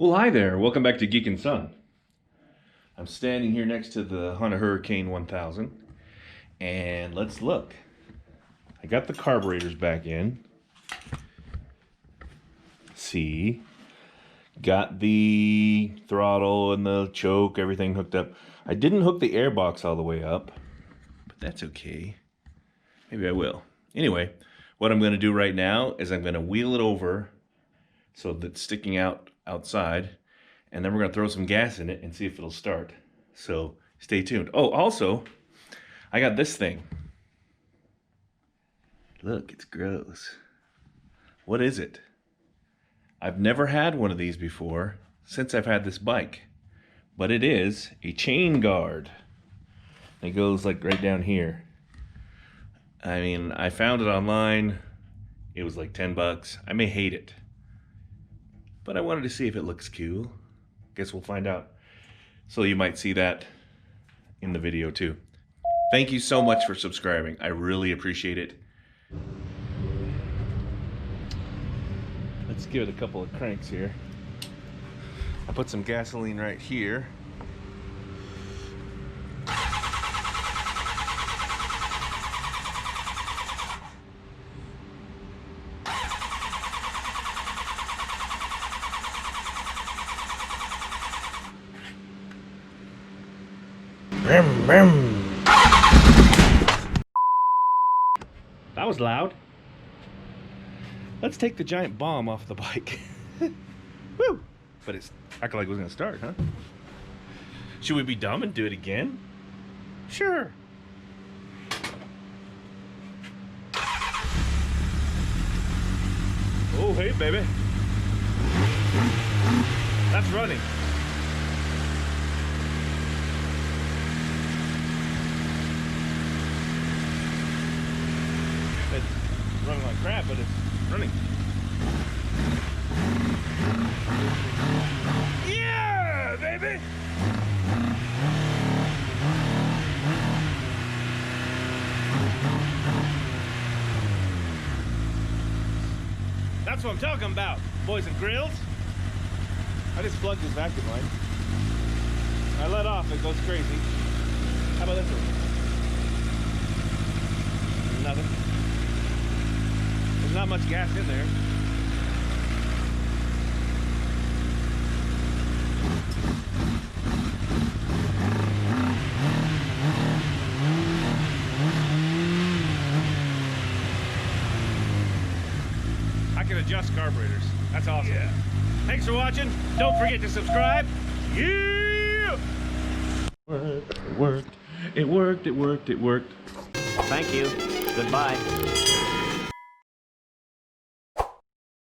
Well, hi there. Welcome back to Geek and Son. I'm standing here next to the Honda Hurricane 1000, and let's look. I got the carburetors back in. See, got the throttle and the choke, everything hooked up. I didn't hook the airbox all the way up, but that's okay. Maybe I will. Anyway, what I'm going to do right now is I'm going to wheel it over so that it's sticking out outside, and then we're going to throw some gas in it and see if it'll start. So stay tuned. Oh, also, I got this thing. Look, it's gross. What is it? I've never had one of these before since I've had this bike, but it is a chain guard. It goes like right down here. I mean, I found it online. It was like 10 bucks. I may hate it, but I wanted to see if it looks cool. Guess we'll find out. So you might see that in the video too. Thank you so much for subscribing. I really appreciate it. Let's give it a couple of cranks here. I put some gasoline right here. Brum, brum. That was loud. Let's take the giant bomb off the bike. Woo! But it's acting like it was gonna start, huh? Should we be dumb and do it again? Sure. Oh, hey, baby. That's running. It's running like crap, but it's running. Yeah, baby! That's what I'm talking about, boys and grills. I just plugged this vacuum line. I let off, it goes crazy. How about this one? Nothing. There's not much gas in there. I can adjust carburetors. That's awesome. Yeah. Thanks for watching. Don't forget to subscribe. Yeah! It worked. It worked. It worked. It worked. Thank you. Goodbye.